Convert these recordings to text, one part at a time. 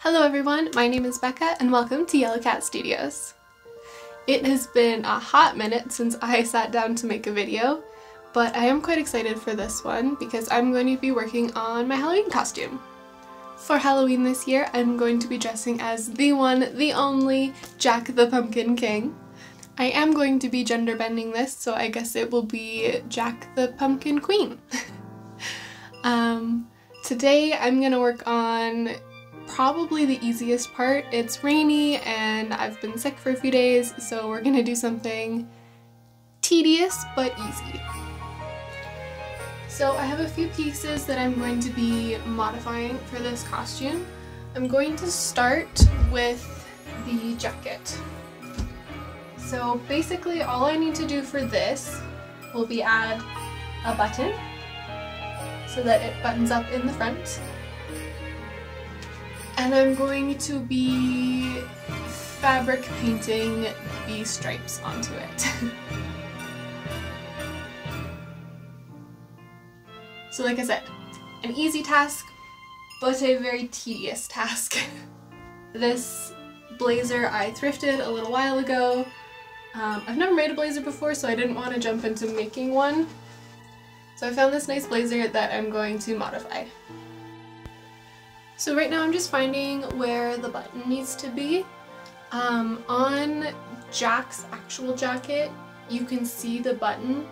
Hello everyone, my name is Becca and welcome to Yellow Cat Studios. It has been a hot minute since I sat down to make a video, but I am quite excited for this one because I'm going to be working on my Halloween costume. For Halloween this year, I'm going to be dressing as the one, the only Jack the Pumpkin King. I am going to be gender bending this, so I guess it will be Jack the Pumpkin Queen. Today I'm gonna work on probably the easiest part. It's rainy and I've been sick for a few days, so we're gonna do something tedious but easy. So I have a few pieces that I'm going to be modifying for this costume. I'm going to start with the jacket. So basically all I need to do for this will be add a button so that it buttons up in the front. And I'm going to be fabric painting the stripes onto it. So like I said, an easy task, but a very tedious task. This blazer I thrifted a little while ago. I've never made a blazer before, so I didn't want to jump into making one. So I found this nice blazer that I'm going to modify. So right now I'm just finding where the button needs to be. On Jack's actual jacket, you can see the button,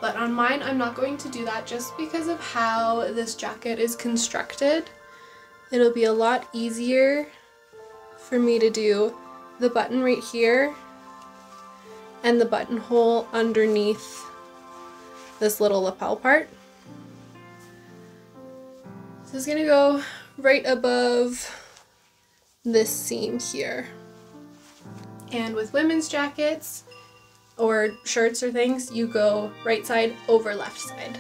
but on mine I'm not going to do that just because of how this jacket is constructed. It'll be a lot easier for me to do the button right here and the buttonhole underneath this little lapel part. So it's gonna go right above this seam here. And with women's jackets or shirts or things, you go right side over left side.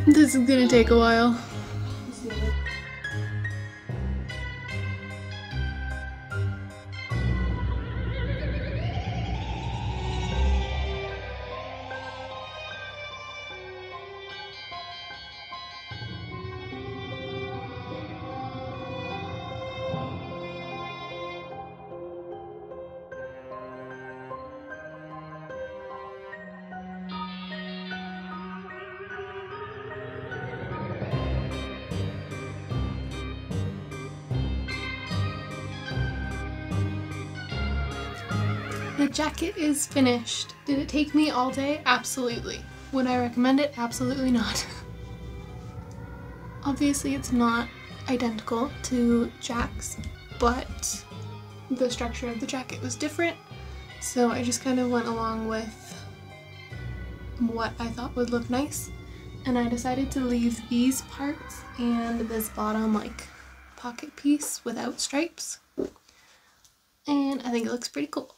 This is gonna take a while. The jacket is finished. Did it take me all day? Absolutely. Would I recommend it? Absolutely not. Obviously it's not identical to Jack's, but the structure of the jacket was different, so I just kind of went along with what I thought would look nice, and I decided to leave these parts and this bottom like pocket piece without stripes, and I think it looks pretty cool.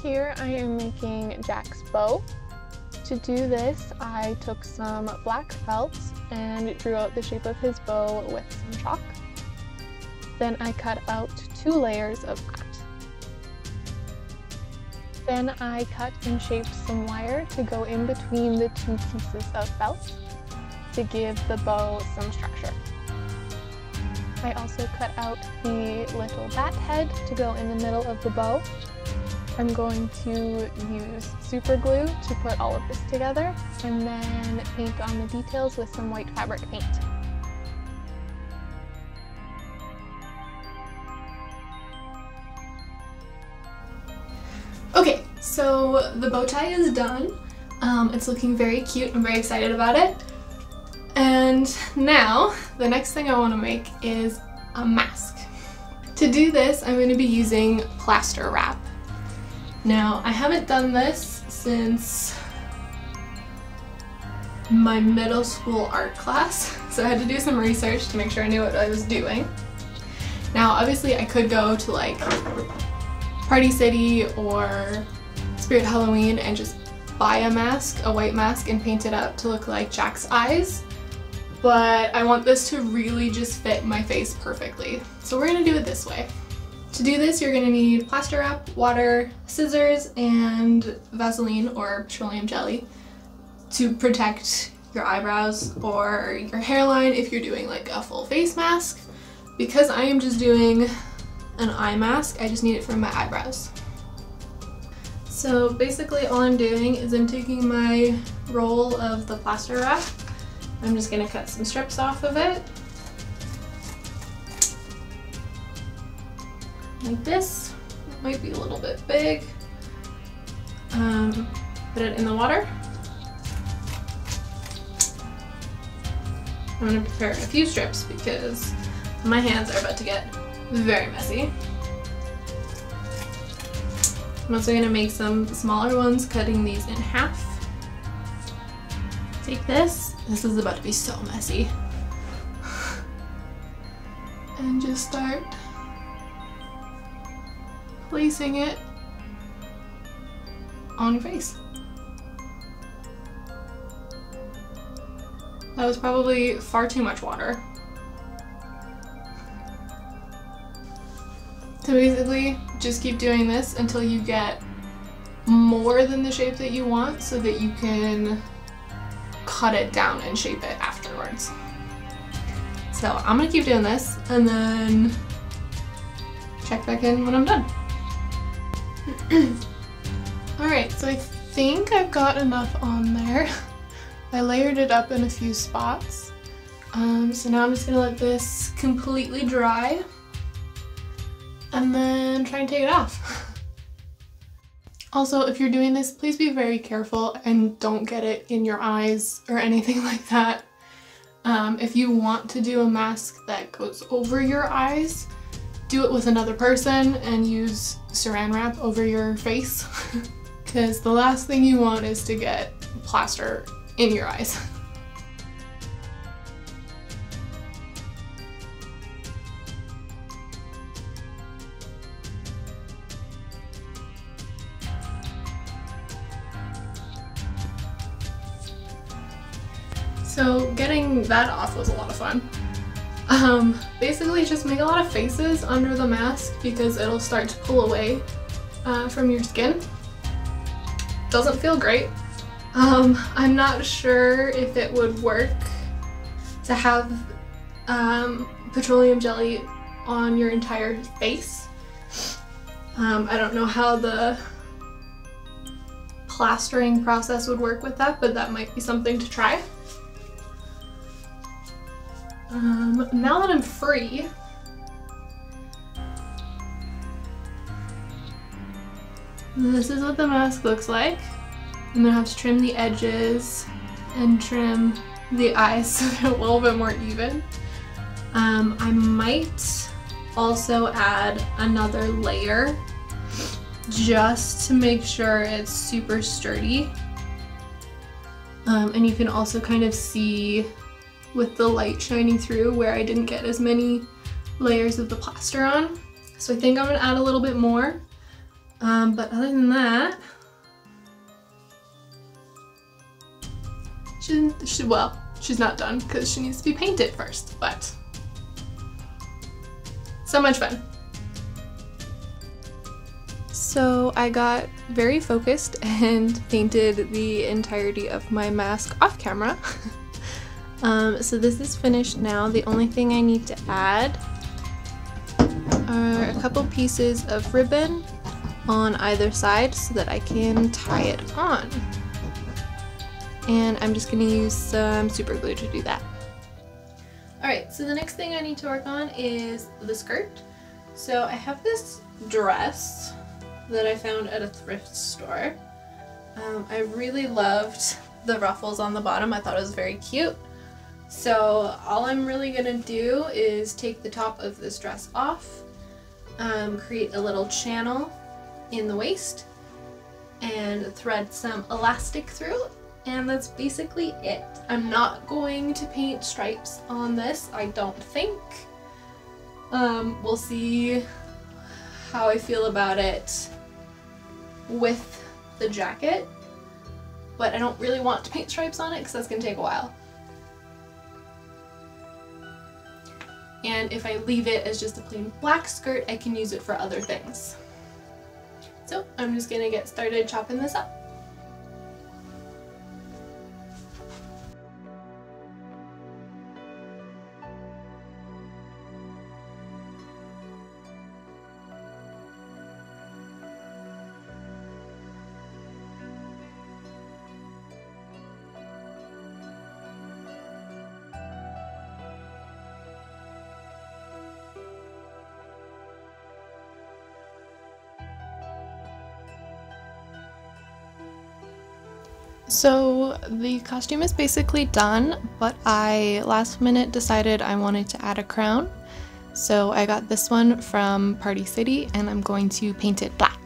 Here I am making Jack's bow. To do this, I took some black felt and drew out the shape of his bow with some chalk. Then I cut out 2 layers of that. Then I cut and shaped some wire to go in between the 2 pieces of felt to give the bow some structure. I also cut out the little bat head to go in the middle of the bow. I'm going to use super glue to put all of this together and then paint on the details with some white fabric paint. Okay, so the bow tie is done. It's looking very cute. I'm very excited about it. And And now the next thing I want to make is a mask. To do this, I'm going to be using plaster wrap. Now, I haven't done this since my middle school art class, so I had to do some research to make sure I knew what I was doing. Now, obviously I could go to like Party City or Spirit Halloween and just buy a mask, a white mask, and paint it up to look like Jack's eyes, but I want this to really just fit my face perfectly. So we're gonna do it this way. To do this, you're gonna need plaster wrap, water, scissors, and Vaseline or petroleum jelly to protect your eyebrows or your hairline if you're doing like a full face mask. Because I am just doing an eye mask, I just need it for my eyebrows. So basically all I'm doing is I'm taking my roll of the plaster wrap. I'm just gonna cut some strips off of it. Like this. It might be a little bit big. Put it in the water. I'm gonna prepare a few strips because my hands are about to get very messy. I'm also gonna make some smaller ones, cutting these in half. Take this. This is about to be so messy. And just start placing it on your face. That was probably far too much water. So basically, just keep doing this until you get more than the shape that you want so that you can cut it down and shape it afterwards. So I'm gonna keep doing this and then check back in when I'm done. Alright, so I think I've got enough on there. I layered it up in a few spots. So now I'm just gonna let this completely dry and then try and take it off. Also, if you're doing this, please be very careful and don't get it in your eyes or anything like that. If you want to do a mask that goes over your eyes, do it with another person and use saran wrap over your face because the last thing you want is to get plaster in your eyes. So getting that off was a lot of fun. Basically just make a lot of faces under the mask because it'll start to pull away from your skin. Doesn't feel great. I'm not sure if it would work to have petroleum jelly on your entire face. I don't know how the plastering process would work with that, but that might be something to try. Now that I'm free, this is what the mask looks like. I'm gonna have to trim the edges and trim the eyes so they're a little bit more even. I might also add another layer just to make sure it's super sturdy. And you can also kind of see with the light shining through where I didn't get as many layers of the plaster on. So I think I'm gonna add a little bit more. But other than that, she's not done because she needs to be painted first, but so much fun. So I got very focused and painted the entirety of my mask off camera. So this is finished now. The only thing I need to add are a couple pieces of ribbon on either side so that I can tie it on. And I'm just gonna use some super glue to do that. Alright, so the next thing I need to work on is the skirt. So I have this dress that I found at a thrift store. I really loved the ruffles on the bottom. I thought it was very cute. So all I'm really gonna do is take the top of this dress off, create a little channel in the waist, and thread some elastic through, and that's basically it. I'm not going to paint stripes on this, I don't think. We'll see how I feel about it with the jacket, but I don't really want to paint stripes on it because that's gonna take a while. And if I leave it as just a plain black skirt, I can use it for other things. So I'm just gonna get started chopping this up. So the costume is basically done, but I last minute decided I wanted to add a crown. So I got this one from Party City and I'm going to paint it black.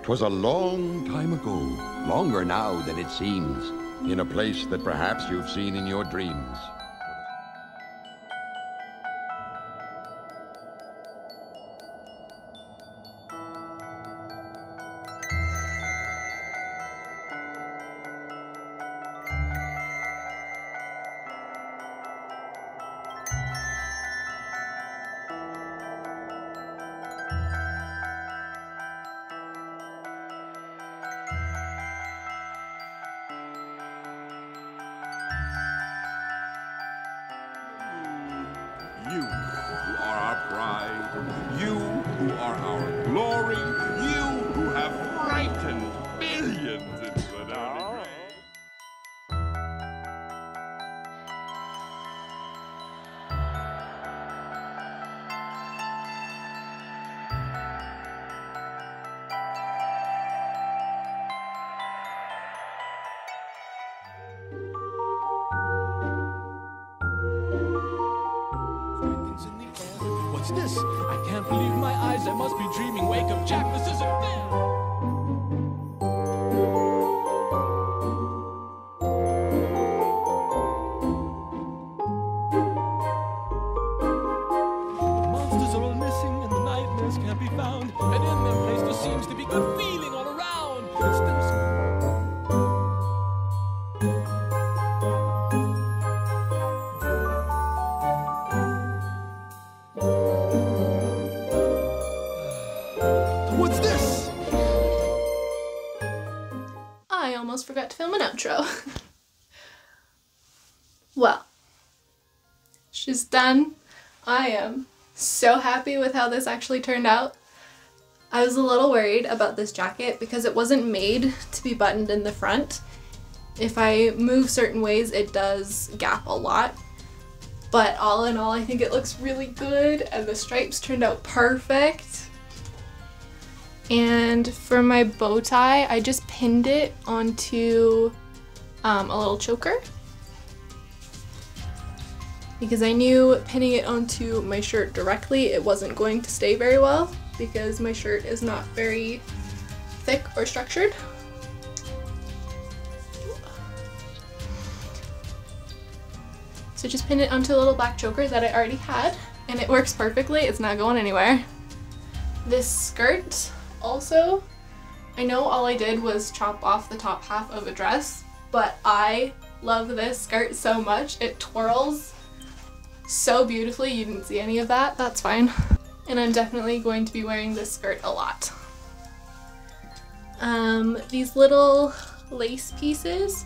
"'Twas a long time ago, longer now than it seems, in a place that perhaps you've seen in your dreams. You who are our pride, you who are our glory, you who have frightened billions into an early grave." What's this? I can't believe my eyes. I must be dreaming. Wake up, Jack. This isn't fair. The monsters are all missing and the nightmares can't be found. And in their place there seems to be good feeling all around. Instead of What's this? I almost forgot to film an outro. Well, she's done. I am so happy with how this actually turned out. I was a little worried about this jacket because it wasn't made to be buttoned in the front. If I move certain ways, it does gap a lot. But all in all, I think it looks really good and the stripes turned out perfect. And for my bow tie, I just pinned it onto a little choker because I knew pinning it onto my shirt directly it wasn't going to stay very well because my shirt is not very thick or structured. So just pin it onto a little black choker that I already had and it works perfectly, it's not going anywhere. This skirt also, I know all I did was chop off the top half of a dress, but I love this skirt so much. It twirls so beautifully. You didn't see any of that, that's fine. And I'm definitely going to be wearing this skirt a lot. These little lace pieces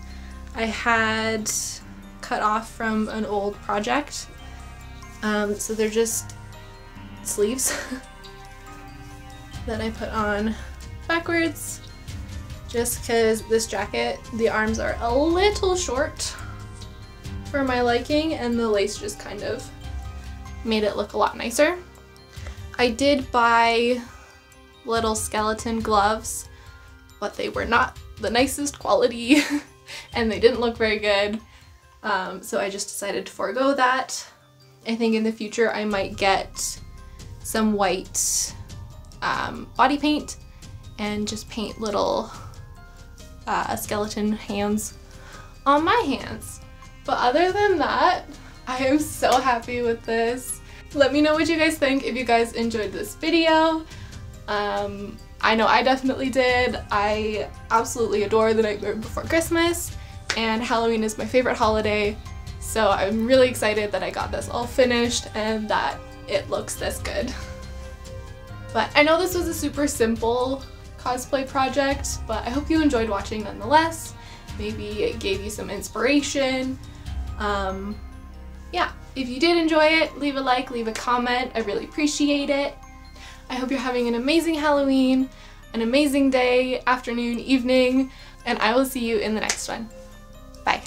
I had cut off from an old project. So they're just sleeves. Then I put on backwards, just because this jacket, the arms are a little short for my liking, and the lace just kind of made it look a lot nicer. I did buy little skeleton gloves, but they were not the nicest quality and they didn't look very good. So I just decided to forego that. I think in the future I might get some white body paint and just paint little skeleton hands on my hands. But other than that, I am so happy with this. Let me know what you guys think if you guys enjoyed this video. I know I definitely did. I absolutely adore The Nightmare Before Christmas, and Halloween is my favorite holiday, so I'm really excited that I got this all finished and that it looks this good. But I know this was a super simple cosplay project, but I hope you enjoyed watching nonetheless. Maybe it gave you some inspiration. Yeah, if you did enjoy it, leave a like, leave a comment. I really appreciate it. I hope you're having an amazing Halloween, an amazing day, afternoon, evening, and I will see you in the next one. Bye.